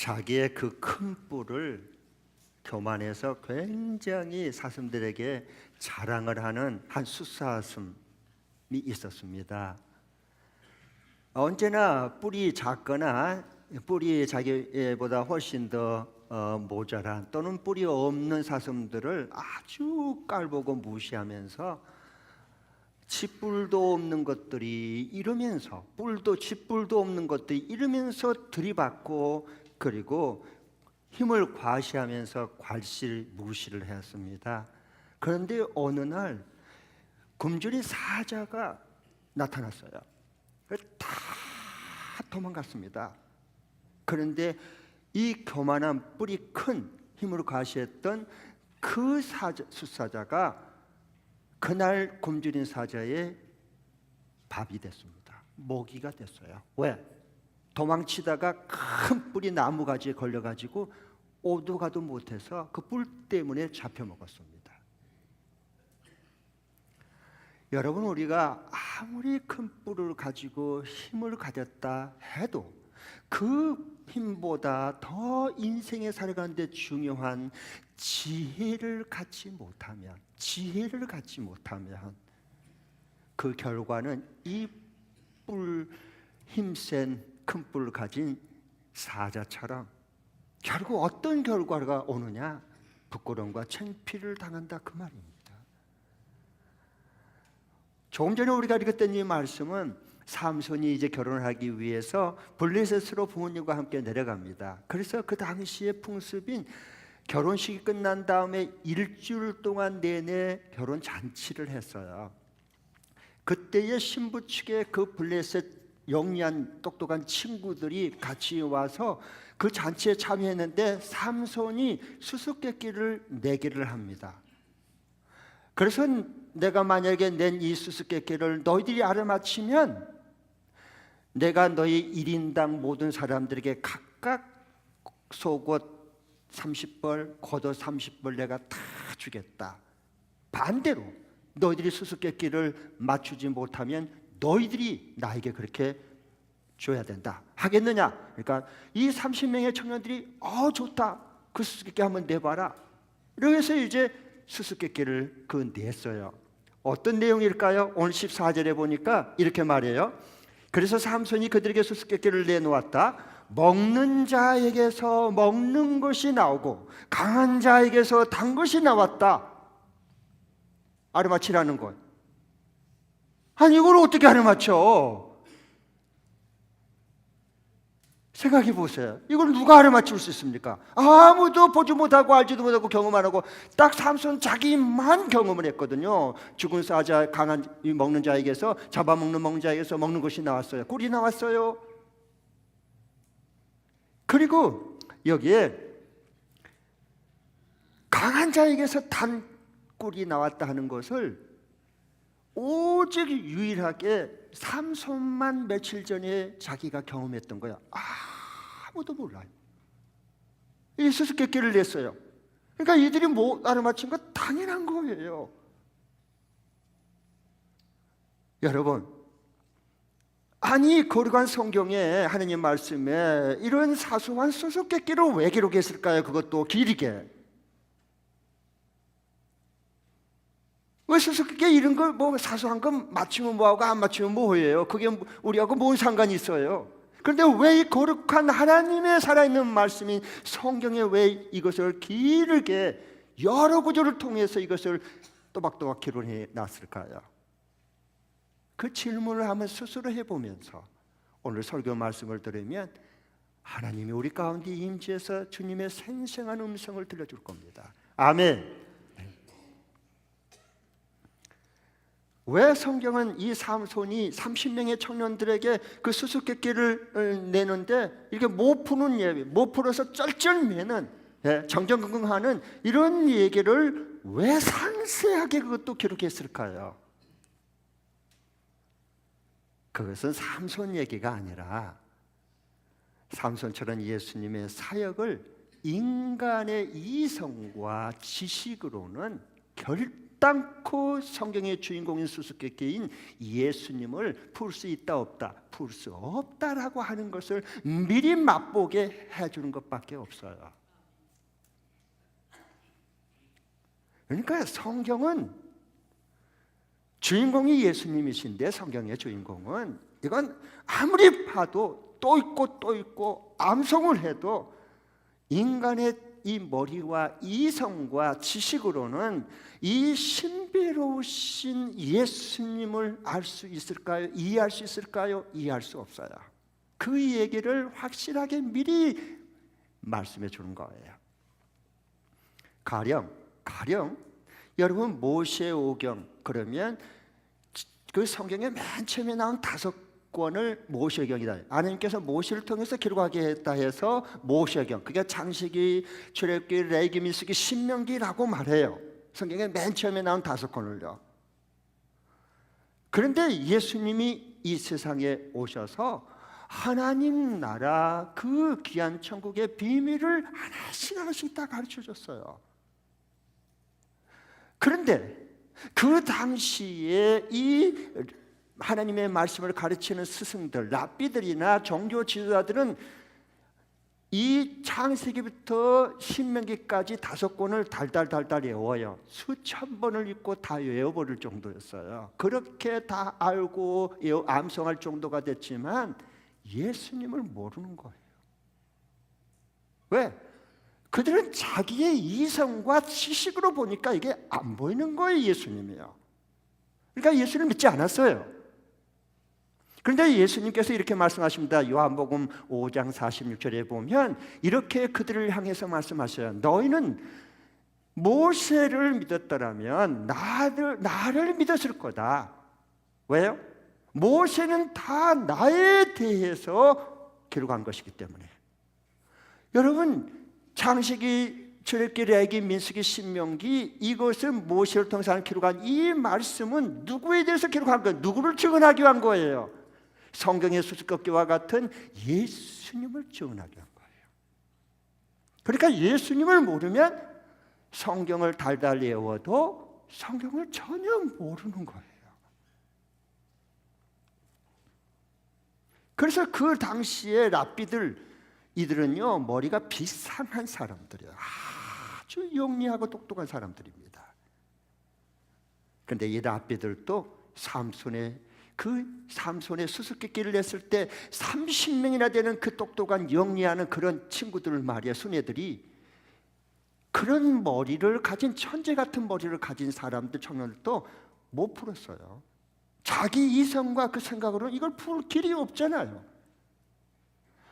자기의 그 큰 뿔을 교만해서 굉장히 사슴들에게 자랑을 하는 한 숫사슴이 있었습니다. 언제나 뿔이 작거나 뿔이 자기보다 훨씬 더 모자란 또는 뿔이 없는 사슴들을 아주 깔보고 무시하면서 쥐뿔도 없는 것들이 이러면서 쥐뿔도 없는 것들이 이러면서 들이받고 그리고 힘을 과시하면서 괄실 무시를 했습니다. 그런데 어느 날 굶주린 사자가 나타났어요. 다 도망갔습니다. 그런데 이 교만한 뿔이 큰 힘으로 과시했던 그 숫사자가 그날 굶주린 사자의 밥이 됐습니다. 먹이가 됐어요. 왜? 도망치다가 큰 뿔이 나무가지에 걸려가지고 오도 가도 못해서 그 뿔 때문에 잡혀 먹었습니다. 여러분, 우리가 아무리 큰 뿔을 가지고 힘을 가졌다 해도 그 힘보다 더 인생에 살아가는데 중요한 지혜를 갖지 못하면 그 결과는 이 뿔 힘센 큰 뿔을 가진 사자처럼 결국 어떤 결과가 오느냐? 부끄러움과 창피를 당한다, 그 말입니다. 조금 전에 우리가 읽었던 이 말씀은 삼손이 이제 결혼을 하기 위해서 블레셋으로 부모님과 함께 내려갑니다. 그래서 그 당시의 풍습인 결혼식이 끝난 다음에 일주일 동안 내내 결혼 잔치를 했어요. 그때의 신부 측의 그 블레셋 영리한 똑똑한 친구들이 같이 와서 그 잔치에 참여했는데 삼손이 수수께끼를 내기를 합니다. 그래서 내가 만약에 낸 이 수수께끼를 너희들이 알아맞히면 내가 너희 1인당 모든 사람들에게 각각 속옷 30벌, 겉옷 30벌 내가 다 주겠다. 반대로 너희들이 수수께끼를 맞추지 못하면 너희들이 나에게 그렇게 줘야 된다. 하겠느냐? 그러니까 이 30명의 청년들이 좋다. 그 수수께끼 한번 내봐라. 그래서 이제 수수께끼를 냈어요. 어떤 내용일까요? 오늘 14절에 보니까 이렇게 말해요. 그래서 삼손이 그들에게 수수께끼를 내놓았다. 먹는 자에게서 먹는 것이 나오고 강한 자에게서 단 것이 나왔다. 알아맞히라는 것. 아니, 이걸 어떻게 알아맞혀? 생각해 보세요. 이걸 누가 알아맞힐 수 있습니까? 아무도 보지 못하고 알지도 못하고 경험 안 하고 딱 삼손 자기만 경험을 했거든요. 죽은 사자, 강한 먹는 자에게서 잡아먹는 먹는 자에게서 먹는 것이 나왔어요. 꿀이 나왔어요. 그리고 여기에 강한 자에게서 단 꿀이 나왔다 하는 것을 오직 유일하게 삼손만 며칠 전에 자기가 경험했던 거야. 아무도 몰라요. 이 수수께끼를 냈어요. 그러니까 이들이 알아맞힌 거 당연한 거예요. 여러분, 아니 거룩한 성경에 하느님 말씀에 이런 사소한 수수께끼를 왜 기록했을까요? 그것도 길게. 왜 수수께끼 이런 걸 사소한 거 맞추면 뭐하고 안 맞추면 뭐예요? 그게 우리하고 뭔 상관이 있어요? 그런데 왜 이 거룩한 하나님의 살아있는 말씀인 성경에 왜 이것을 길게 여러 구절을 통해서 이것을 또박또박 기록해 놨을까요? 그 질문을 한번 스스로 해보면서 오늘 설교 말씀을 들으면 하나님이 우리 가운데 임재해서 주님의 생생한 음성을 들려줄 겁니다. 아멘. 왜 성경은 이 삼손이 30명의 청년들에게 그 수수께끼를 내는데 이렇게 못 푸는 예배, 못 풀어서 쩔쩔매는 정정긍긍하는 이런 얘기를 왜 상세하게 그것도 기록했을까요? 그것은 삼손 얘기가 아니라 삼손처럼 예수님의 사역을 인간의 이성과 지식으로는 결단코 성경의 주인공인 수수께끼인 예수님을 풀 수 있다 없다? 풀 수 없다라고 하는 것을 미리 맛보게 해주는 것밖에 없어요. 그러니까 성경은 주인공이 예수님이신데, 성경의 주인공은 이건 아무리 봐도 또 있고 또 있고 암송을 해도 인간의 이 머리와 이성과 지식으로는 이 신비로우신 예수님을 알 수 있을까요? 이해할 수 있을까요? 이해할 수 없어요. 그 얘기를 확실하게 미리 말씀해 주는 거예요. 가령 여러분 모세오경 그러면 그 성경에 맨 처음에 나온 5권을 모세경이다. 하나님께서 모세를 통해서 기록하게 했다 해서 모세경, 그게 창세기, 출애굽기, 레위기, 민수기, 신명기라고 말해요. 성경에 맨 처음에 나온 5권을요. 그런데 예수님이 이 세상에 오셔서 하나님 나라 그 귀한 천국의 비밀을 하나씩 다 가르쳐 줬어요. 그런데 그 당시에 이 하나님의 말씀을 가르치는 스승들, 랍비들이나 종교 지도자들은 이 창세기부터 신명기까지 5권을 달달 외워요. 수천 번을 읽고 다 외워버릴 정도였어요. 그렇게 다 알고 암송할 정도가 됐지만 예수님을 모르는 거예요. 왜? 그들은 자기의 이성과 지식으로 보니까 이게 안 보이는 거예요. 예수님이요. 그러니까 예수를 믿지 않았어요. 그런데 예수님께서 이렇게 말씀하십니다. 요한복음 5장 46절에 보면 이렇게 그들을 향해서 말씀하셔요. 너희는 모세를 믿었더라면 나를 믿었을 거다. 왜요? 모세는 다 나에 대해서 기록한 것이기 때문에. 여러분, 창세기, 출애굽기, 레위기, 민수기, 신명기, 이것을 모세를 통해서 기록한 이 말씀은 누구에 대해서 기록한 거예요? 누구를 증언하기 위한 거예요? 성경의 수수께끼와 같은 예수님을 증언하기 위한 거예요. 그러니까 예수님을 모르면 성경을 달달 외워도 성경을 전혀 모르는 거예요. 그래서 그 당시에 랍비들, 이들은요 머리가 비상한 사람들이에요. 아주 영리하고 똑똑한 사람들입니다. 그런데 이 랍비들도 삼손의 수수께끼를 냈을 때 30명이나 되는 그 똑똑한 영리하는 그런 친구들 말이야, 순애들이 그런 머리를 가진 천재 같은 머리를 가진 사람들, 청년들도 못 풀었어요. 자기 이성과 그 생각으로는 이걸 풀 길이 없잖아요.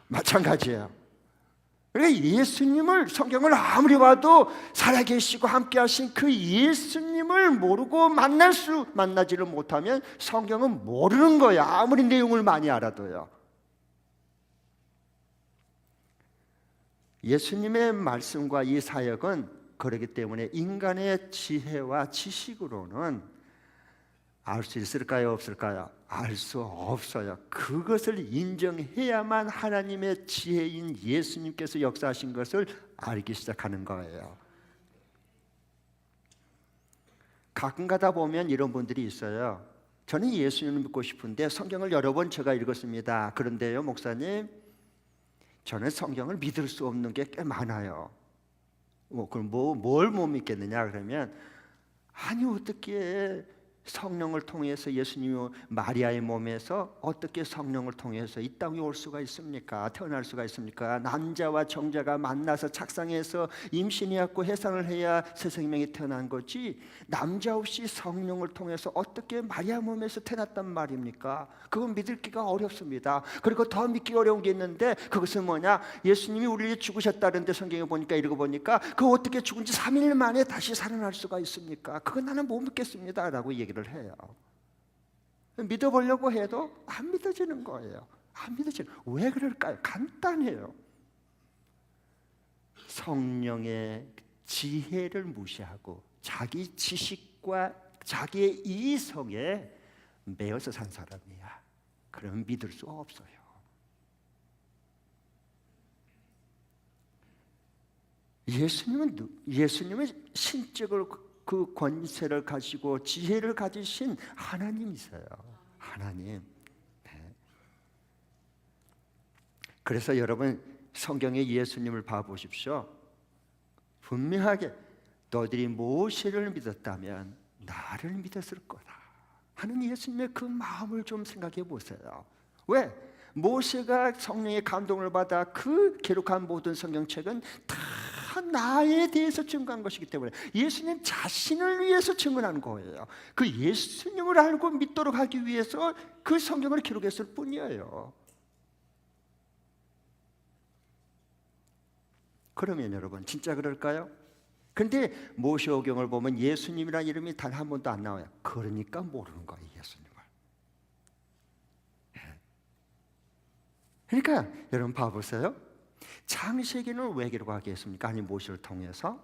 마찬가지예요. 그러니까 예수님을, 성경을 아무리 봐도 살아계시고 함께 하신 그 예수님을 모르고 만나지를 못하면 성경은 모르는 거예요. 아무리 내용을 많이 알아도요. 예수님의 말씀과 이 사역은 그렇기 때문에 인간의 지혜와 지식으로는 알 수 있을까요? 없을까요? 알 수 없어요. 그것을 인정해야만 하나님의 지혜인 예수님께서 역사하신 것을 알기 시작하는 거예요. 가끔 가다 보면 이런 분들이 있어요. 저는 예수님을 믿고 싶은데 성경을 여러 번 제가 읽었습니다. 그런데요, 목사님, 저는 성경을 믿을 수 없는 게 꽤 많아요. 그럼 뭘 못 믿겠느냐 그러면, 아니 어떻게 성령을 통해서 예수님이 마리아의 몸에서 어떻게 성령을 통해서 이 땅에 올 수가 있습니까? 태어날 수가 있습니까? 남자와 정자가 만나서 착상해서 임신해갖고 해산을 해야 새 생명이 태어난 거지, 남자 없이 성령을 통해서 어떻게 마리아 몸에서 태어났단 말입니까? 그건 믿기가 어렵습니다. 그리고 더 믿기 어려운 게 있는데, 그것은 뭐냐? 예수님이 우리를 죽으셨다는데 성경에 보니까, 읽어보니까 그 어떻게 죽은 지 3일 만에 다시 살아날 수가 있습니까? 그건 나는 못 믿겠습니다 라고 얘기를 해요. 믿어보려고 해도 안 믿어지는 거예요. 안 믿어지는. 왜 그럴까요? 간단해요. 성령의 지혜를 무시하고 자기 지식과 자기의 이성에 매여서 산 사람이야. 그러면 믿을 수 없어요. 예수님은 신적으로 그 권세를 가지고 지혜를 가지신 하나님이세요. 하나님. 네. 그래서 여러분 성경에 예수님을 봐보십시오. 분명하게 너희들이 모세를 믿었다면 나를 믿었을 거다 하는 예수님의 그 마음을 좀 생각해 보세요. 왜? 모세가 성령의 감동을 받아 그 기록한 모든 성경책은 다 나에 대해서 증거한 것이기 때문에 예수님 자신을 위해서 증언한 거예요. 그 예수님을 알고 믿도록 하기 위해서 그 성경을 기록했을 뿐이에요. 그러면 여러분 진짜 그럴까요? 근데 모세오경을 보면 예수님이라는 이름이 단 한 번도 안 나와요. 그러니까 모르는 거예요, 예수님을. 그러니까 여러분 봐보세요. 창세기는 왜 기록하게 했습니까? 아니 모세를 통해서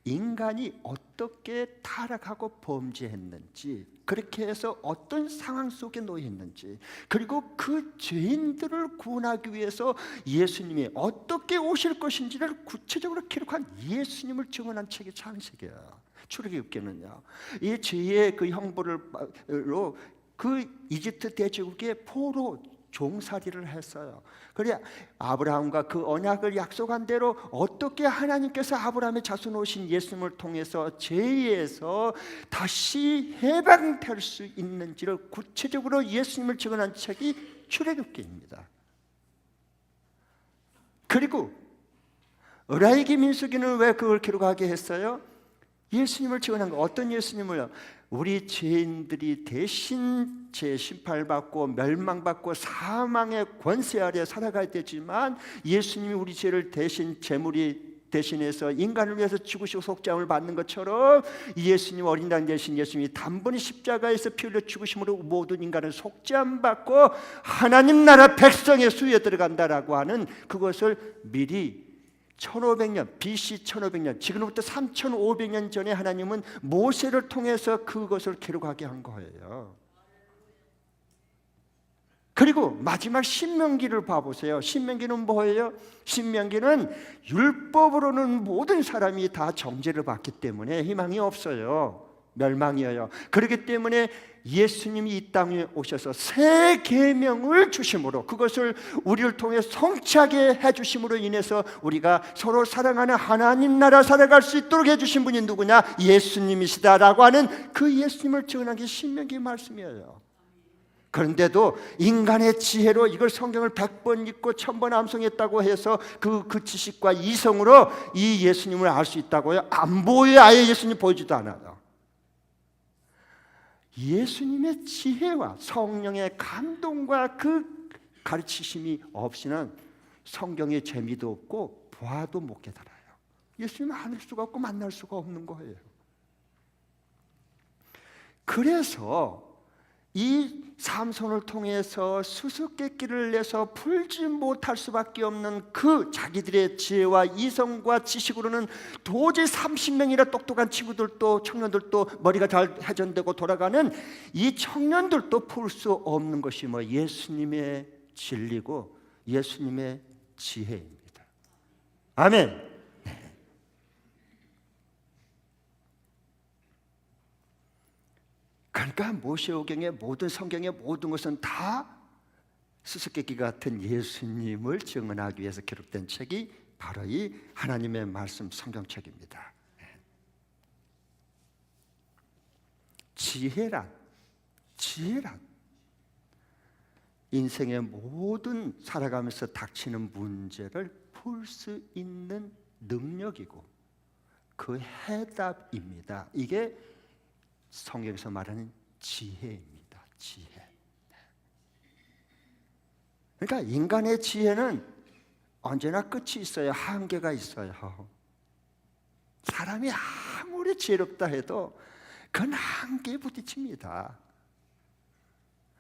인간이 어떻게 타락하고 범죄했는지, 그렇게 해서 어떤 상황 속에 놓여 있는지, 그리고 그 죄인들을 구원하기 위해서 예수님이 어떻게 오실 것인지를 구체적으로 기록한 예수님을 증언한 책이 창세기예요. 출애굽기는요, 이 죄의 그 형벌로 그 이집트 대제국의 포로 종살이를 했어요. 그래 아브라함과 그 언약을 약속한 대로 어떻게 하나님께서 아브라함의 자손 오신 예수님을 통해서 죄에서 다시 해방될 수 있는지를 구체적으로 예수님을 증언한 책이 출애굽기입니다. 그리고 으라이기 민수기는 왜 그걸 기록하게 했어요? 예수님을 증언한 거. 어떤 예수님을요? 우리 죄인들이 대신 재심판받고 멸망받고 사망의 권세 아래 살아가야 되지만 예수님이 우리 죄를 대신 제물이 대신해서 인간을 위해서 죽으시고 속죄함을 받는 것처럼 예수님 어린 양 대신 예수님이 단번에 십자가에서 피 흘려 죽으심으로 모든 인간을 속죄함 받고 하나님 나라 백성의 수에 들어간다라고 하는 그것을 미리 1500년, BC 1500년, 지금부터 3500년 전에 하나님은 모세를 통해서 그것을 기록하게 한 거예요. 그리고 마지막 신명기를 봐보세요. 신명기는 뭐예요? 신명기는 율법으로는 모든 사람이 다 정죄를 받기 때문에 희망이 없어요. 멸망이에요. 그렇기 때문에 예수님이 이 땅에 오셔서 새 계명을 주심으로, 그것을 우리를 통해 성취하게 해주심으로 인해서 우리가 서로 사랑하는 하나님 나라 살아갈 수 있도록 해주신 분이 누구냐? 예수님이시다라고 하는 그 예수님을 증언한 게 신명기 말씀이에요. 그런데도 인간의 지혜로 이걸 성경을 100번 읽고 1000번 암송했다고 해서 그 지식과 이성으로 이 예수님을 알 수 있다고요? 안 보여요. 아예 예수님 보이지도 않아요. 예수님의 지혜와 성령의 감동과 그 가르치심이 없이는 성경의 재미도 없고 보아도 못 깨달아요. 예수님을 알 수가 없고 만날 수가 없는 거예요. 그래서 이 삼손을 통해서 수수께끼를 내서 풀지 못할 수밖에 없는 그 자기들의 지혜와 이성과 지식으로는 도저히 30명이나 똑똑한 친구들도 청년들도 머리가 잘 회전되고 돌아가는 이 청년들도 풀 수 없는 것이 뭐 예수님의 진리고 예수님의 지혜입니다. 아멘. 그러니까 모세오경의 모든 성경의 모든 것은 다 수수께끼 같은 예수님을 증언하기 위해서 기록된 책이 바로 이 하나님의 말씀 성경책입니다. 지혜란 인생의 모든 살아가면서 닥치는 문제를 풀 수 있는 능력이고 그 해답입니다. 이게 성경에서 말하는 지혜입니다. 지혜. 그러니까 인간의 지혜는 언제나 끝이 있어요. 한계가 있어요. 사람이 아무리 지혜롭다 해도 그건 한계에 부딪힙니다.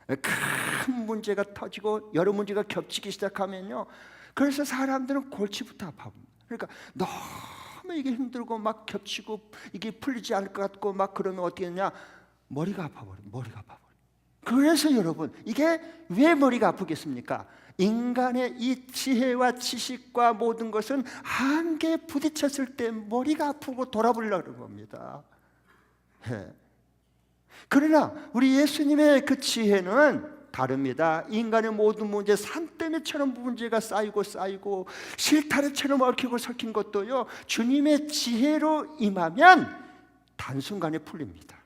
큰 문제가 터지고 여러 문제가 겹치기 시작하면요, 그래서 사람들은 골치부터 아파합니다. 그러니까 너무 이게 힘들고 막 겹치고 이게 풀리지 않을 것 같고 막 그러면 어떻게 하냐? 머리가 아파버려. 그래서 여러분, 이게 왜 머리가 아프겠습니까? 인간의 이 지혜와 지식과 모든 것은 한계에 부딪혔을 때 머리가 아프고 돌아버리려고 그런 겁니다. 그러나 우리 예수님의 그 지혜는 다릅니다. 인간의 모든 문제, 산더미처럼 문제가 쌓이고 실타래처럼 얽히고 섞인 것도요, 주님의 지혜로 임하면 단순간에 풀립니다.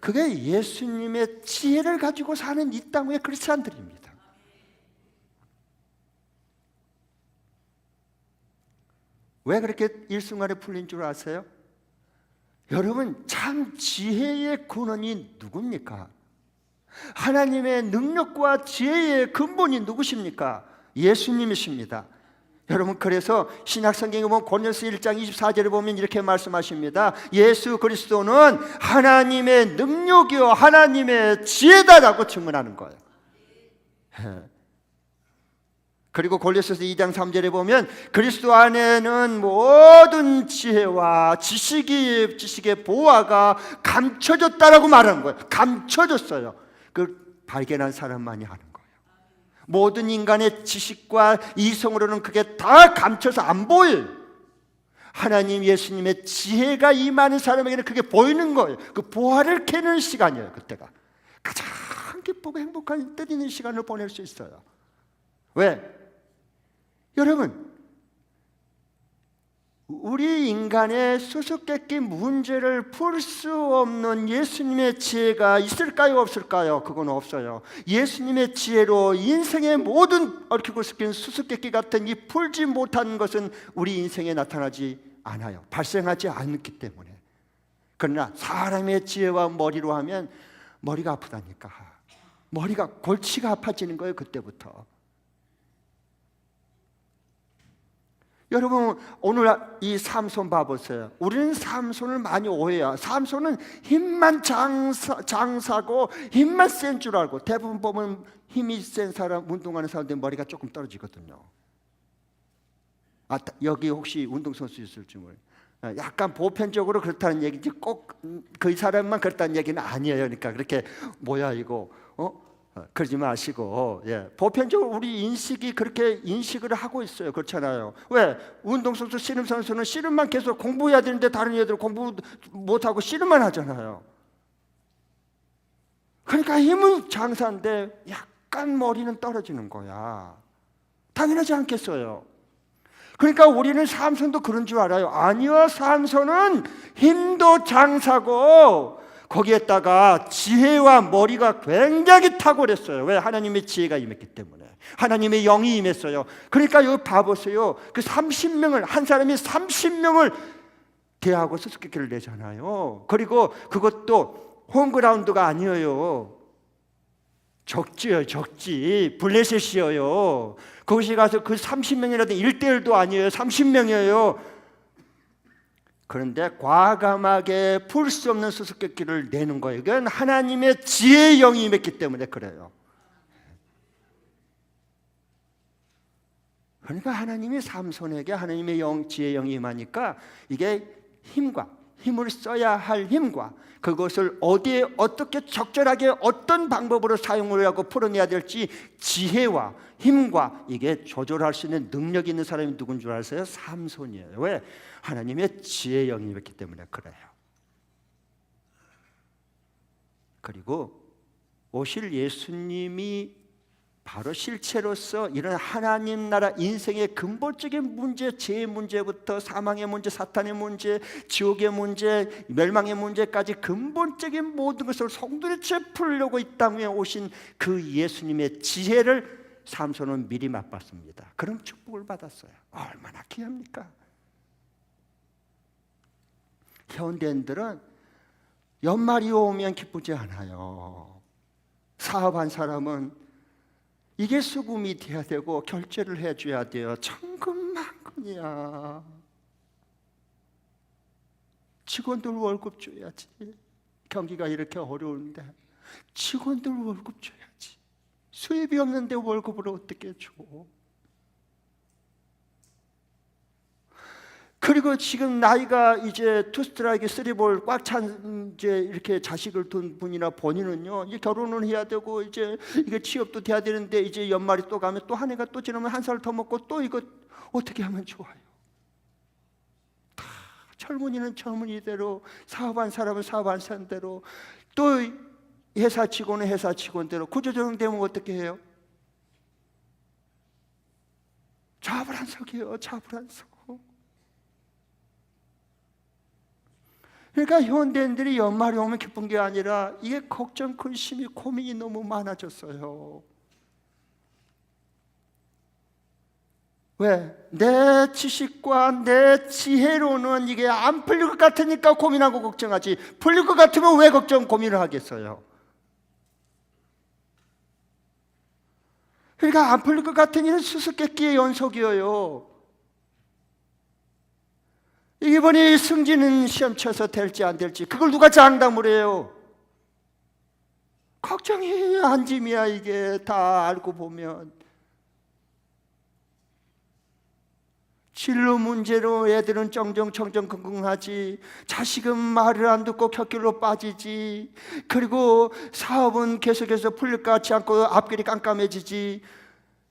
그게 예수님의 지혜를 가지고 사는 이 땅의 크리스찬들입니다. 왜 그렇게 일순간에 풀린 줄 아세요? 여러분, 참 지혜의 근원이 누굽니까? 하나님의 능력과 지혜의 근본이 누구십니까? 예수님이십니다. 여러분, 그래서 신약성경에 보면 고린도서 1장 24절에 보면 이렇게 말씀하십니다. 예수 그리스도는 하나님의 능력이요 하나님의 지혜다라고 증언하는 거예요. 그리고 골로새서 2장 3절에 보면 그리스도 안에는 모든 지혜와 지식의 보화가 감춰졌다라고 말하는 거예요. 감춰졌어요. 그 발견한 사람만이 하는 거예요. 모든 인간의 지식과 이성으로는 그게 다 감춰서 안 보여요. 하나님 예수님의 지혜가 임하는 사람에게는 그게 보이는 거예요. 그 보화를 캐는 시간이에요. 그때가 가장 기쁘고 행복한 뜻있는 시간을 보낼 수 있어요. 왜? 여러분, 우리 인간의 수수께끼 문제를 풀 수 없는 예수님의 지혜가 있을까요? 없을까요? 그건 없어요. 예수님의 지혜로 인생의 모든 얽히고 섞인 수수께끼 같은 이 풀지 못한 것은 우리 인생에 나타나지 않아요. 발생하지 않기 때문에. 그러나 사람의 지혜와 머리로 하면 머리가 아프다니까. 머리가 골치가 아파지는 거예요. 그때부터. 여러분, 오늘 이 삼손 봐보세요. 우리는 삼손을 많이 오해해요. 삼손은 힘만 장사고 힘만 센 줄 알고, 대부분 보면 힘이 센 사람, 운동하는 사람들 머리가 조금 떨어지거든요. 여기 혹시 운동선수 있을지 몰라요. 약간 보편적으로 그렇다는 얘기지 꼭 그 사람만 그렇다는 얘기는 아니에요. 그러니까 그렇게 뭐야 이거 그러지 마시고, 보편적으로 우리 인식이 그렇게 인식을 하고 있어요. 그렇잖아요. 왜? 운동선수, 씨름선수는 씨름만 계속 공부해야 되는데 다른 애들은 공부 못하고 씨름만 하잖아요. 그러니까 힘은 장사인데 약간 머리는 떨어지는 거야. 당연하지 않겠어요? 그러니까 우리는 삼손도 그런 줄 알아요. 아니요, 삼손은 힘도 장사고 거기에다가 지혜와 머리가 굉장히 탁월했어요. 왜? 하나님의 지혜가 임했기 때문에. 하나님의 영이 임했어요. 그러니까 여기 봐보세요. 그 30명을, 한 사람이 30명을 대하고 수수께끼를 내잖아요. 그리고 그것도 홈그라운드가 아니에요. 적지요, 적지. 블레셋이에요. 거기서 가서 그 30명이라도 1대1도 아니에요. 30명이에요. 그런데 과감하게 풀 수 없는 수수께끼를 내는 거예요. 이건 하나님의 지혜의 영이 임했기 때문에 그래요. 그러니까 하나님이 삼손에게 하나님의 지혜의 영이 임하니까 이게 힘을 써야 할 힘과 그것을 어디에 어떻게 적절하게 어떤 방법으로 사용을 하고 풀어내야 될지 지혜와 힘과 이게 조절할 수 있는 능력이 있는 사람이 누군 줄 아세요? 삼손이에요. 왜? 하나님의 지혜의 영이 있기 때문에 그래요. 그리고 오실 예수님이 바로 실체로서 이런 하나님 나라 인생의 근본적인 문제, 죄의 문제부터 사망의 문제, 사탄의 문제, 지옥의 문제, 멸망의 문제까지 근본적인 모든 것을 송두리째 풀려고 이 땅에 오신 그 예수님의 지혜를 삼손은 미리 맛봤습니다. 그런 축복을 받았어요. 얼마나 귀합니까? 현대인들은 연말이 오면 기쁘지 않아요. 사업한 사람은 이게 수금이 돼야 되고 결제를 해줘야 돼요. 천근만근이야. 직원들 월급 줘야지. 경기가 이렇게 어려운데 직원들 월급 줘야지. 수입이 없는데 월급을 어떻게 줘? 그리고 지금 나이가 이제 투스트라이크, 쓰리볼 꽉 찬 이제 이렇게 자식을 둔 분이나 본인은요, 이제 결혼을 해야 되고 이제 이게 취업도 돼야 되는데 이제 연말이 또 가면 또 한 해가 또 지나면 한 살 더 먹고 또 이거 어떻게 하면 좋아요? 다 젊은이는 젊은이대로, 사업한 사람은 사업한 대로, 또 회사 직원은 회사 직원대로. 구조조정되면 어떻게 해요? 좌불안석이에요. 좌불안석. 그러니까 현대인들이 연말이 오면 기쁜 게 아니라 이게 걱정, 근심이, 고민이 너무 많아졌어요. 왜? 내 지식과 내 지혜로는 이게 안 풀릴 것 같으니까 고민하고 걱정하지, 풀릴 것 같으면 왜 걱정, 고민을 하겠어요? 그러니까 안 풀릴 것 같은 일은 수수께끼의 연속이에요. 이번에 승진은 시험 쳐서 될지 안 될지 그걸 누가 장담을 해요? 걱정이 한 짐이야. 이게 다 알고 보면 진로 문제로 애들은 쩡쩡쩡쩡긍긍하지, 자식은 말을 안 듣고 곁길로 빠지지, 그리고 사업은 계속해서 풀릴 것 같지 않고 앞길이 깜깜해지지,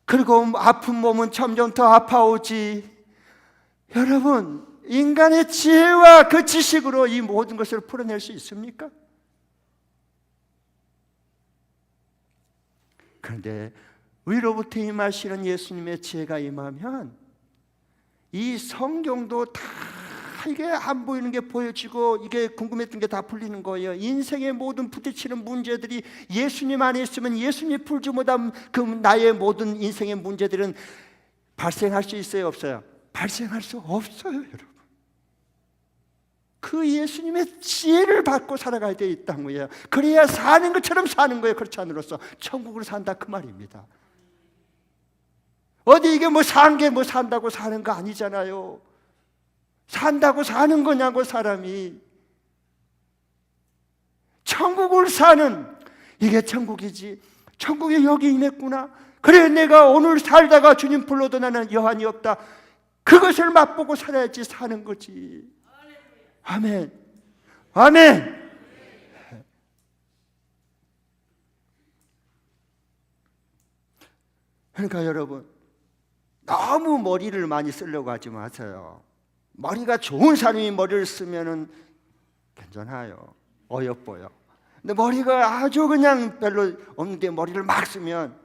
그리고 아픈 몸은 점점 더 아파오지. 여러분, 인간의 지혜와 그 지식으로 이 모든 것을 풀어낼 수 있습니까? 그런데 위로부터 임하시는 예수님의 지혜가 임하면 이 성경도 다 이게 안 보이는 게 보여지고, 이게 궁금했던 게 다 풀리는 거예요. 인생의 모든 부딪히는 문제들이 예수님 안에 있으면 예수님 풀지 못한 그 나의 모든 인생의 문제들은 발생할 수 있어요, 없어요? 발생할 수 없어요, 여러분. 그 예수님의 지혜를 받고 살아가야 돼, 이 땅이에요. 그래야 사는 것처럼 사는 거예요. 그렇지 않으로써 천국으로 산다, 그 말입니다. 어디 이게 뭐 산 게 뭐 산다고 사는 거 아니잖아요. 산다고 사는 거냐고, 사람이. 천국을 사는, 이게 천국이지. 천국이 여기 임했구나. 그래, 내가 오늘 살다가 주님 불러도 나는 여한이 없다. 그것을 맛보고 살아야지 사는 거지. 아멘. 아멘. 그러니까 여러분, 너무 머리를 많이 쓰려고 하지 마세요. 머리가 좋은 사람이 머리를 쓰면은 괜찮아요. 어여뻐요. 근데 머리가 아주 그냥 별로 없는데 머리를 막 쓰면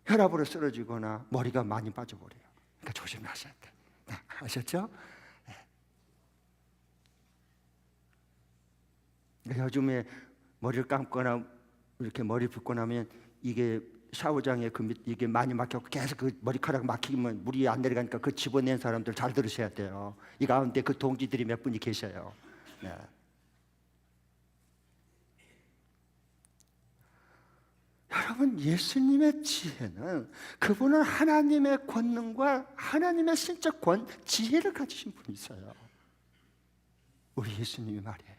혈압으로 쓰러지거나 머리가 많이 빠져버려요. 그러니까 조심하셔야 돼. 아셨죠? 요즘에 머리를 감거나 이렇게 머리 붓고 나면 이게 샤워장에 그 밑 이게 많이 막혀서 계속 그 머리카락 막히면 물이 안 내려가니까 그 집어낸 사람들 잘 들으셔야 돼요. 이 가운데 그 동지들이 몇 분이 계셔요. 네. 여러분, 예수님의 지혜는, 그분은 하나님의 권능과 하나님의 신적 지혜를 가지신 분이세요. 우리 예수님이 말이에요.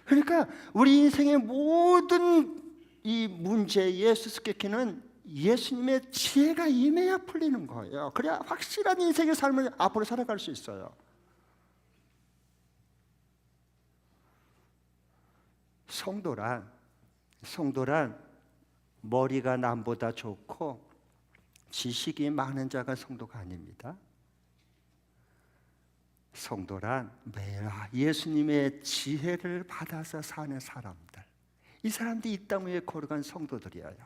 그러니까 우리 인생의 모든 이 문제의 수수께끼는 예수님의 지혜가 임해야 풀리는 거예요. 그래야 확실한 인생의 삶을 앞으로 살아갈 수 있어요. 성도란 머리가 남보다 좋고 지식이 많은 자가 성도가 아닙니다. 성도란 매일 예수님의 지혜를 받아서 사는 사람들, 이 사람들이 이 땅 위에 걸어간 성도들이에요.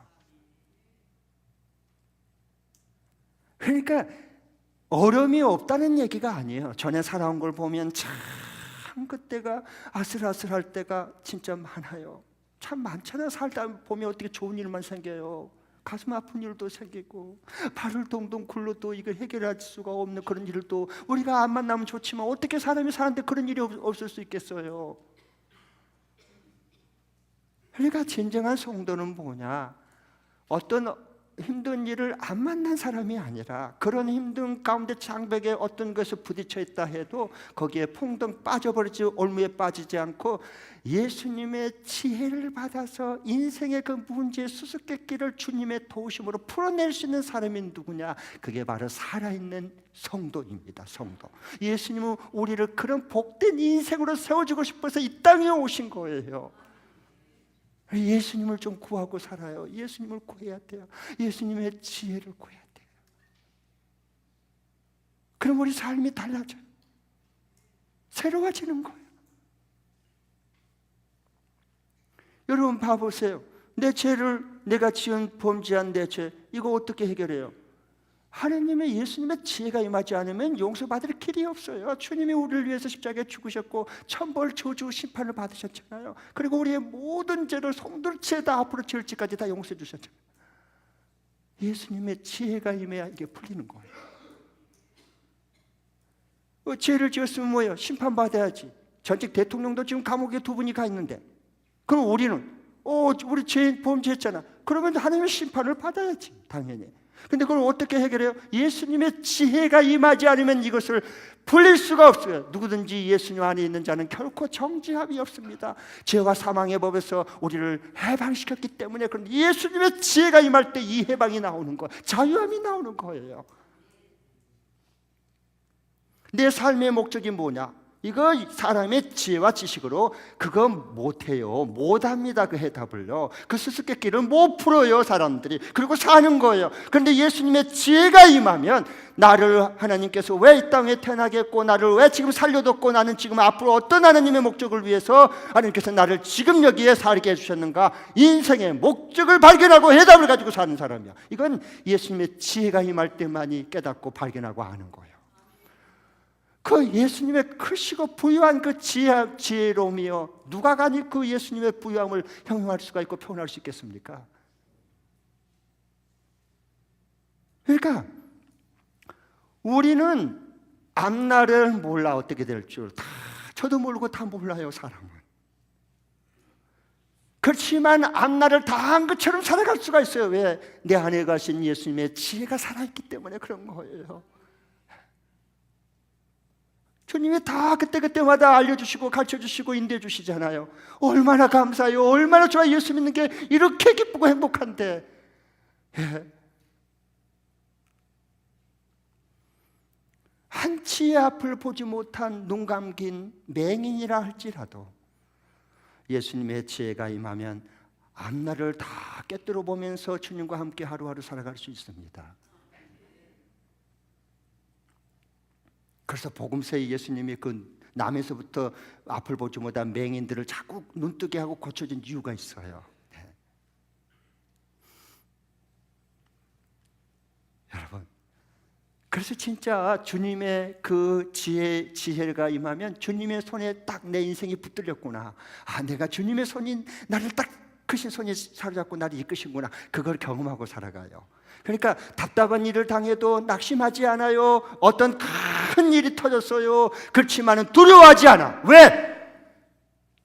그러니까 어려움이 없다는 얘기가 아니에요. 전에 살아온 걸 보면 참 그때가 아슬아슬할 때가 진짜 많아요. 참 많잖아요. 살다 보면 어떻게 좋은 일만 생겨요. 가슴 아픈 일도 생기고, 발을 동동 굴러도 이걸 해결할 수가 없는 그런 일도, 우리가 안 만나면 좋지만 어떻게 사람이 사는데 그런 일이 없을 수 있겠어요. 그러니까 진정한 성도는 뭐냐, 어떤 힘든 일을 안 만난 사람이 아니라, 그런 힘든 가운데 장벽에 어떤 것을 부딪혀 있다 해도 거기에 퐁덩 빠져버리지, 올무에 빠지지 않고 예수님의 지혜를 받아서 인생의 그 문제의 수수께끼를 주님의 도우심으로 풀어낼 수 있는 사람이 누구냐, 그게 바로 살아있는 성도입니다. 성도. 예수님은 우리를 그런 복된 인생으로 세워주고 싶어서 이 땅에 오신 거예요. 예수님을 좀 구하고 살아요. 예수님을 구해야 돼요. 예수님의 지혜를 구해야 돼요. 그럼 우리 삶이 달라져요. 새로워지는 거예요. 여러분 봐보세요. 내 죄를, 내가 지은 범죄한 내 죄, 이거 어떻게 해결해요? 하나님의, 예수님의 지혜가 임하지 않으면 용서받을 길이 없어요. 주님이 우리를 위해서 십자가에 죽으셨고 천벌, 저주, 심판을 받으셨잖아요. 그리고 우리의 모든 죄를 송두리째 다 앞으로 지을지까지 다 용서해 주셨잖아요. 예수님의 지혜가 임해야 이게 풀리는 거예요. 죄를 지었으면 뭐예요? 심판받아야지. 전직 대통령도 지금 감옥에 2분이 가 있는데, 그럼 우리는 우리 죄 범죄했잖아. 그러면 하나님의 심판을 받아야지, 당연히. 근데 그걸 어떻게 해결해요? 예수님의 지혜가 임하지 않으면 이것을 풀릴 수가 없어요. 누구든지 예수님 안에 있는 자는 결코 정죄함이 없습니다. 죄와 사망의 법에서 우리를 해방시켰기 때문에, 그런데 예수님의 지혜가 임할 때 이 해방이 나오는 거예요. 자유함이 나오는 거예요. 내 삶의 목적이 뭐냐? 이거 사람의 지혜와 지식으로 그거 못해요. 못합니다. 그 해답을요. 그 수수께끼를 못 풀어요, 사람들이. 그리고 사는 거예요. 그런데 예수님의 지혜가 임하면, 나를 하나님께서 왜 이 땅에 태어나게 했고, 나를 왜 지금 살려뒀고, 나는 지금 앞으로 어떤 하나님의 목적을 위해서 하나님께서 나를 지금 여기에 살게 해주셨는가, 인생의 목적을 발견하고 해답을 가지고 사는 사람이야. 이건 예수님의 지혜가 임할 때만이 깨닫고 발견하고 아는 거예요. 그 예수님의 크시고 부유한 그 지혜로움이요, 누가 가니 그 예수님의 부유함을 형용할 수가 있고 표현할 수 있겠습니까? 그러니까 우리는 앞날을 몰라 어떻게 될 줄. 다 저도 모르고 다 몰라요, 사람은. 그렇지만 앞날을 다 한 것처럼 살아갈 수가 있어요. 왜? 내 안에 가신 예수님의 지혜가 살아있기 때문에 그런 거예요. 주님이 다 그때그때마다 알려주시고 가르쳐주시고 인도해주시잖아요. 얼마나 감사해요. 얼마나 좋아요. 예수 믿는 게 이렇게 기쁘고 행복한데. 한치의 앞을 보지 못한 눈 감긴 맹인이라 할지라도 예수님의 지혜가 임하면 앞날을 다 꿰뚫어 보면서 주님과 함께 하루하루 살아갈 수 있습니다. 그래서 복음서에 예수님이 그 남에서부터 앞을 보지 못한 맹인들을 자꾸 눈뜨게 하고 고쳐준 이유가 있어요. 네. 여러분, 그래서 진짜 주님의 그 지혜가 임하면 주님의 손에 딱 내 인생이 붙들렸구나. 내가 주님의 손이 나를 딱 크신 손이 사로잡고 나를 이끄신구나. 그걸 경험하고 살아가요. 그러니까 답답한 일을 당해도 낙심하지 않아요. 어떤 큰 일이 터졌어요. 그렇지만은 두려워하지 않아. 왜?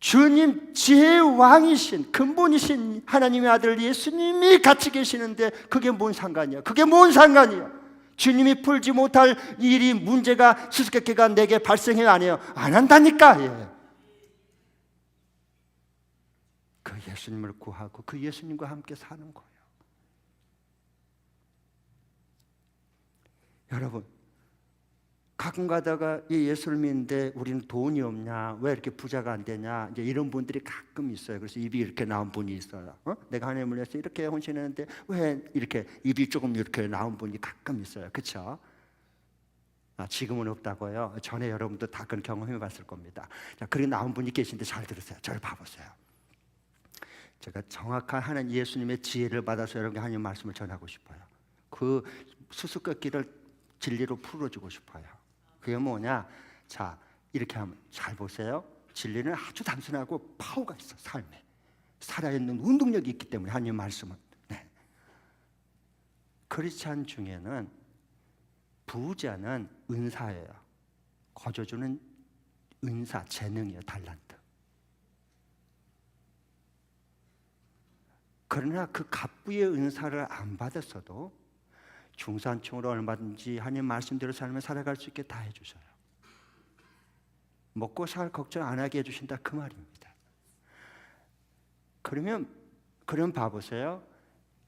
주님 지혜의 왕이신, 근본이신 하나님의 아들 예수님이 같이 계시는데 그게 뭔 상관이야? 그게 뭔 상관이야? 주님이 풀지 못할 일이, 문제가, 수수께끼가 내게 발생해 안 해요? 안 한다니까. 예. 그 예수님을 구하고 그 예수님과 함께 사는 거예요. 여러분, 가끔 가다가 예수를 믿는데 우리는 돈이 없냐, 왜 이렇게 부자가 안 되냐, 이제 이런 분들이 가끔 있어요. 그래서 입이 이렇게 나온 분이 있어요. 내가 하나님을 위해서 이렇게 헌신했는데 왜 이렇게 입이 조금 이렇게 나온 분이 가끔 있어요. 그렇죠? 지금은 없다고요. 전에 여러분도 다 그런 경험해 봤을 겁니다. 자, 그렇게 나온 분이 계신데 잘 들으세요. 저를 봐보세요. 제가 정확한 하나님 예수님의 지혜를 받아서 여러분께 하나님 말씀을 전하고 싶어요. 그 수수께끼를 진리로 풀어주고 싶어요. 그게 뭐냐? 자, 이렇게 하면 잘 보세요. 진리는 아주 단순하고 파워가 있어. 삶에 살아있는 운동력이 있기 때문에 하나님 말씀은. 네. 크리스찬 중에는 부자는 은사예요. 거저주는 은사, 재능이에요. 달란트. 그러나 그 갑부의 은사를 안 받았어도 중산층으로 얼마든지 하나님 말씀대로 살면 살아갈 수 있게 다 해주셔요. 먹고 살 걱정 안 하게 해주신다, 그 말입니다. 그럼 봐보세요.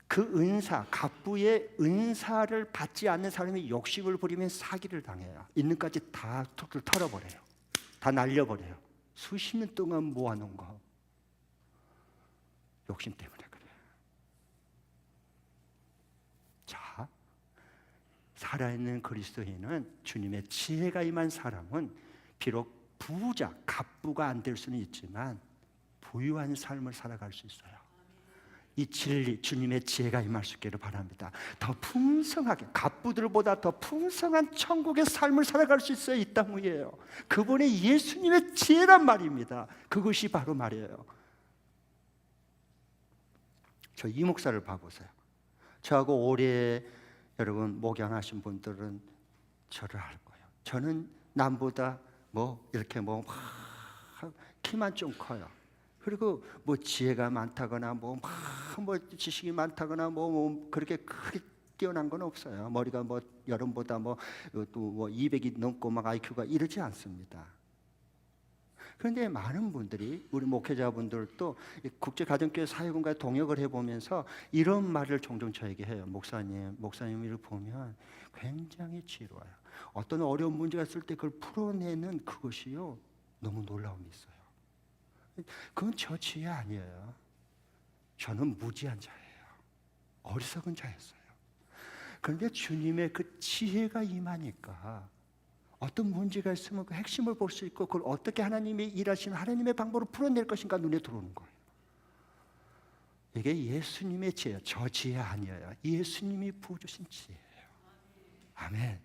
그 은사, 갑부의 은사를 받지 않는 사람이 욕심을 부리면 사기를 당해요. 있는 까지 다 털어버려요. 다 날려버려요. 수십 년 동안 모아놓은 거. 욕심 때문에 그래요. 자, 살아있는 그리스도인은, 주님의 지혜가 임한 사람은 비록 부자, 갑부가 안 될 수는 있지만 부유한 삶을 살아갈 수 있어요. 이 진리, 주님의 지혜가 임할 수 있기를 바랍니다. 더 풍성하게, 갑부들보다 더 풍성한 천국의 삶을 살아갈 수 있어요. 이 땅 위에요. 그분의 예수님의 지혜란 말입니다. 그것이 바로 말이에요. 저 이 목사를 봐보세요. 저하고 오래 여러분 목양하신 분들은 저를 알 거예요. 저는 남보다 이렇게 키만 좀 커요. 그리고 지혜가 많다거나 지식이 많다거나 그렇게 크게 뛰어난 건 없어요. 머리가 여름보다 또 200이 넘고 IQ가 이러지 않습니다. 그런데 많은 분들이, 우리 목회자분들도 국제가정교회 사회군과 동역을 해보면서 이런 말을 종종 저에게 해요. 목사님을 보면 굉장히 지혜로워요. 어떤 어려운 문제가 있을 때 그걸 풀어내는 그것이요, 너무 놀라움이 있어요. 그건 저 지혜 아니에요. 저는 무지한 자예요. 어리석은 자였어요. 그런데 주님의 그 지혜가 임하니까 어떤 문제가 있으면 그 핵심을 볼 수 있고, 그걸 어떻게 하나님이 일하시는 하나님의 방법으로 풀어낼 것인가 눈에 들어오는 거예요. 이게 예수님의 지혜예요. 저 지혜 아니에요. 예수님이 부어주신 지혜예요. 아멘.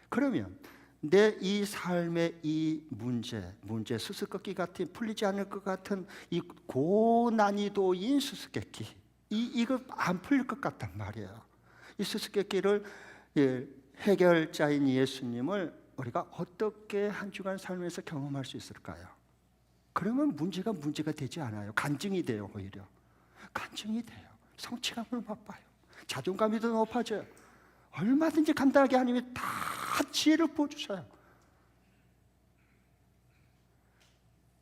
그러면 내 이 삶의 이 문제 수수께끼 같은, 풀리지 않을 것 같은 이 고난이도인 수수께끼, 이거 안 풀릴 것 같단 말이에요. 이 수수께끼를 해결자인 예수님을 우리가 어떻게 한 주간 살면서 경험할 수 있을까요? 그러면 문제가 되지 않아요. 간증이 돼요. 오히려 간증이 돼요. 성취감을 맛봐요. 자존감이 더 높아져요. 얼마든지 감당하게 하나님이 다 지혜를 부어주셔요.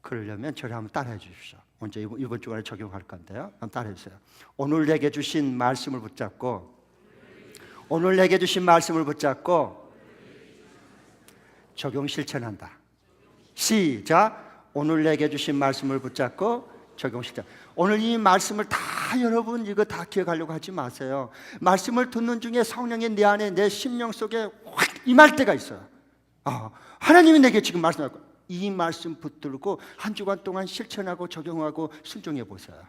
그러려면 저를 한번 따라해 주십시오. 먼저 이번 주간에 적용할 건데요. 한번 따라해 주세요. 오늘 내게 주신 말씀을 붙잡고 적용 실천한다. 시작. 오늘 내게 주신 말씀을 붙잡고 적용 실천. 오늘 이 말씀을 다 여러분 이거 다 기억하려고 하지 마세요. 말씀을 듣는 중에 성령이 내 안에, 내 심령 속에 확 임할 때가 있어요. 하나님이 내게 지금 말씀하고, 이 말씀 붙들고 한 주간 동안 실천하고 적용하고 순종해 보세요.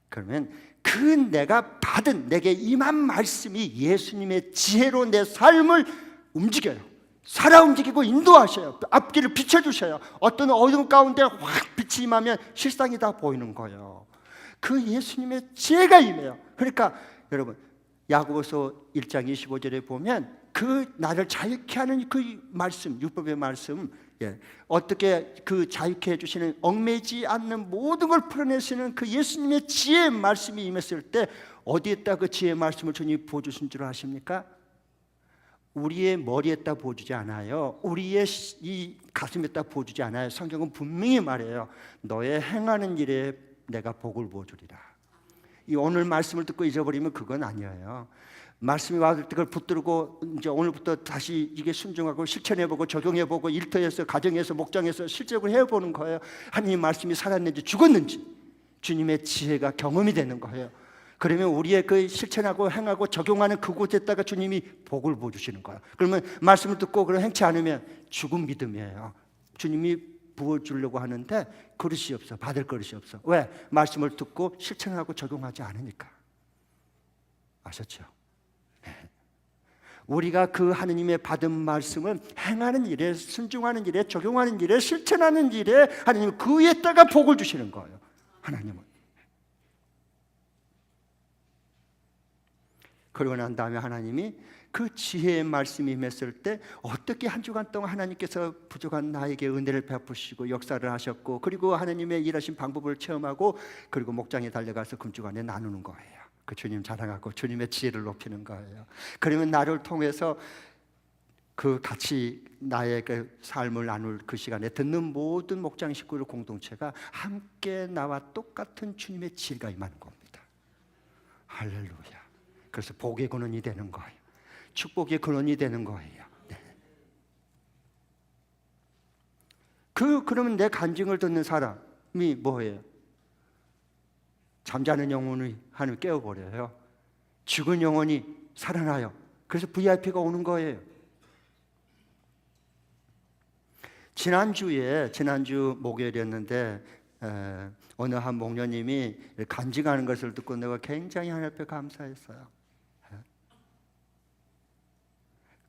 그러면 그 내가 받은, 내게 임한 말씀이 예수님의 지혜로 내 삶을 움직여요. 살아 움직이고 인도하셔요. 앞길을 비춰주셔요. 어떤 어둠 가운데 확 빛이 임하면 실상이 다 보이는 거예요. 그 예수님의 지혜가 임해요. 그러니까 여러분, 야고보서 1장 25절에 보면 그 나를 자유케 하는 그 말씀, 율법의 말씀, 어떻게 그 자유케 해주시는, 얽매이지 않는 모든 걸 풀어내시는 그 예수님의 지혜의 말씀이 임했을 때 어디에다 그 지혜의 말씀을 주님이 부어주신 줄 아십니까? 우리의 머리에다 부어주지 않아요. 우리의 이 가슴에다 부어주지 않아요. 성경은 분명히 말해요. 너의 행하는 일에 내가 복을 부어주리라. 이 오늘 말씀을 듣고 잊어버리면 그건 아니에요. 말씀이 왔을 때 그걸 붙들고 이제 오늘부터 다시 이게 순종하고 실천해보고 적용해보고 일터에서, 가정에서, 목장에서 실적을 해보는 거예요. 하나님 말씀이 살았는지 죽었는지 주님의 지혜가 경험이 되는 거예요. 그러면 우리의 그 실천하고 행하고 적용하는 그곳에다가 주님이 복을 부어주시는 거예요. 그러면 말씀을 듣고 그걸 행치 않으면 죽은 믿음이에요. 주님이 부어주려고 하는데 그릇이 없어, 받을 그릇이 없어. 왜? 말씀을 듣고 실천하고 적용하지 않으니까. 아셨죠? 우리가 그 하느님의 받은 말씀은 행하는 일에, 순종하는 일에, 적용하는 일에, 실천하는 일에 하나님은 그 위에다가 복을 주시는 거예요. 하나님은. 그러고 난 다음에 하나님이 그 지혜의 말씀이 임했을 때 어떻게 한 주간 동안 하나님께서 부족한 나에게 은혜를 베푸시고 역사를 하셨고, 그리고 하나님의 일하신 방법을 체험하고, 그리고 목장에 달려가서 금주간에 나누는 거예요. 그 주님 자랑하고 주님의 지혜를 높이는 거예요. 그러면 나를 통해서 그 같이 나의 그 삶을 나눌 그 시간에 듣는 모든 목장 식구들 공동체가 함께 나와 똑같은 주님의 지혜가 임하는 겁니다. 할렐루야. 그래서 복의 근원이 되는 거예요. 축복의 근원이 되는 거예요. 네. 그러면 내 간증을 듣는 사람이 뭐예요? 잠자는 영혼을 하나님 깨워버려요. 죽은 영혼이 살아나요. 그래서 VIP가 오는 거예요. 지난주 목요일이었는데 어느 한 목녀님이 간증하는 것을 듣고 내가 굉장히 하나님 앞에 감사했어요.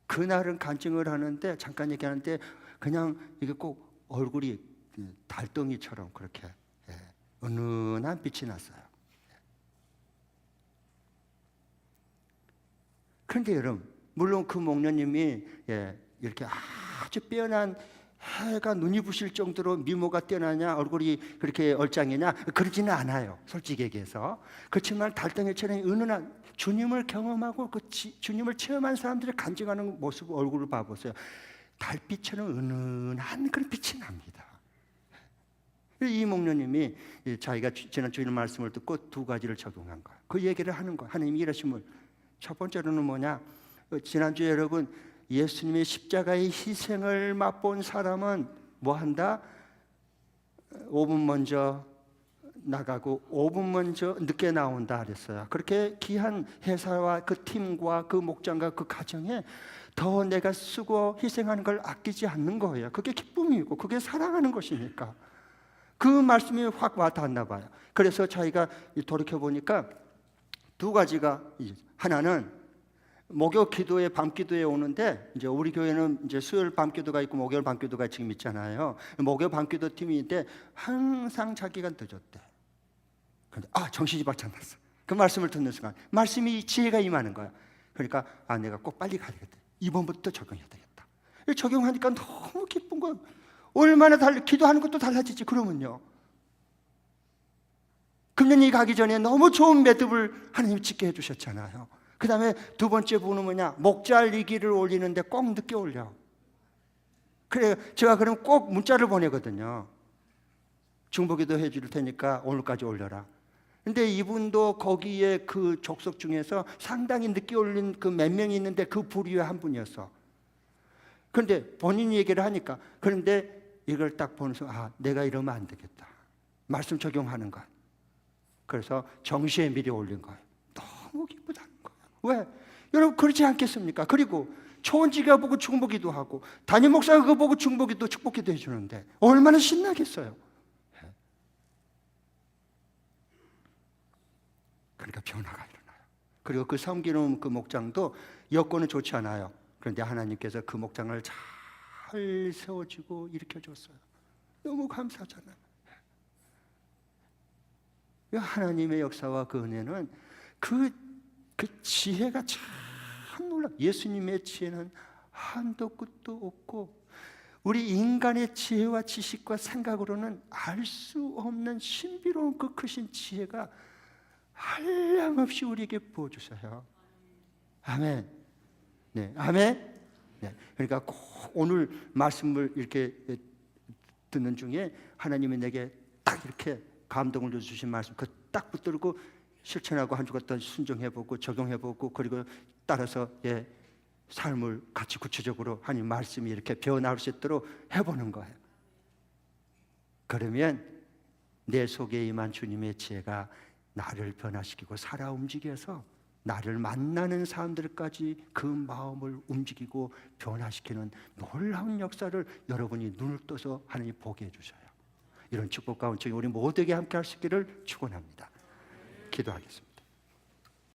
그날은 간증을 하는데 잠깐 얘기하는데 그냥 이게 꼭 얼굴이 달덩이처럼 그렇게 은은한 빛이 났어요. 그런데 여러분, 물론 그 목녀님이 이렇게 아주 빼어난 해가 눈이 부실 정도로 미모가 뛰어나냐, 얼굴이 그렇게 얼짱이냐, 그러지는 않아요. 솔직히 얘기해서. 그렇지만 달덩이처럼 은은한 주님을 경험하고 주님을 체험한 사람들이 간증하는 모습, 얼굴을 봐보세요. 달빛처럼 은은한 그런 빛이 납니다. 이 목녀님이 자기가 지난 주일 말씀을 듣고 두 가지를 적용한 거예요. 그 얘기를 하는 거예요. 하나님이 이러심을. 첫 번째로는 뭐냐? 지난주에 여러분, 예수님의 십자가의 희생을 맛본 사람은 뭐 한다? 5분 먼저 나가고 5분 먼저 늦게 나온다 그랬어요. 그렇게 귀한 회사와 그 팀과 그 목장과 그 가정에 더 내가 쓰고 희생하는 걸 아끼지 않는 거예요. 그게 기쁨이고 그게 사랑하는 것이니까. 그 말씀이 확 와닿았나 봐요. 그래서 자기가 돌이켜보니까 두 가지가, 하나는 목요 기도에 밤 기도에 오는데, 이제 우리 교회는 이제 수요일 밤 기도가 있고 목요일 밤 기도가 지금 있잖아요. 목요 밤 기도 팀인데 항상 자기가 늦었대. 근데 정신이 바짝 났어. 그 말씀을 듣는 순간 말씀이 지혜가 임하는 거야. 그러니까 내가 꼭 빨리 가야겠다. 이번부터 적용해야 되겠다. 적용하니까 너무 기쁜 거야. 얼마나 기도하는 것도 달라지지. 그러면요, 금년이 가기 전에 너무 좋은 매듭을 하나님이 짓게 해주셨잖아요. 그 다음에 두 번째 부분은 뭐냐? 목잘리기를 올리는데 꼭 늦게 올려. 그래, 제가 그럼 꼭 문자를 보내거든요. 중보기도 해줄 테니까 오늘까지 올려라. 근데 이분도 거기에 그 족속 중에서 상당히 늦게 올린 그 몇 명이 있는데 그 부류의 한 분이었어. 그런데 본인이 얘기를 하니까, 그런데 이걸 딱 보면서 내가 이러면 안 되겠다. 말씀 적용하는 거야. 그래서 정시에 미리 올린 거예요. 너무 기쁘다는 거예요. 왜? 여러분 그렇지 않겠습니까? 그리고 초원지가 보고 중보기도 하고 담임 목사가 그거 보고 중보기도 축복기도 해주는데 얼마나 신나겠어요. 그러니까 변화가 일어나요. 그리고 그 섬기는 그 목장도 여건은 좋지 않아요. 그런데 하나님께서 그 목장을 잘 세워주고 일으켜줬어요. 너무 감사하잖아요. 하나님의 역사와 그 은혜는 그 지혜가 참 놀라. 예수님의 지혜는 한도 끝도 없고 우리 인간의 지혜와 지식과 생각으로는 알 수 없는 신비로운 그 크신 지혜가 한량없이 우리에게 부어주셔요. 아멘. 네, 아멘. 네, 그러니까 꼭 오늘 말씀을 이렇게 듣는 중에 하나님이 내게 딱 이렇게 감동을 주신 말씀 그 딱 붙들고 실천하고 한 주간 동안 순종해보고 적용해보고 그리고 따라서 삶을 같이 구체적으로 하나님 말씀이 이렇게 배워나올 수 있도록 해보는 거예요. 그러면 내 속에 임한 주님의 지혜가 나를 변화시키고 살아 움직여서 나를 만나는 사람들까지 그 마음을 움직이고 변화시키는 놀라운 역사를 여러분이 눈을 떠서 하나님이 보게 해주셔요. 이런 축복 가운데 우리 모두에게 함께 할 수 있기를 축원합니다. 기도하겠습니다.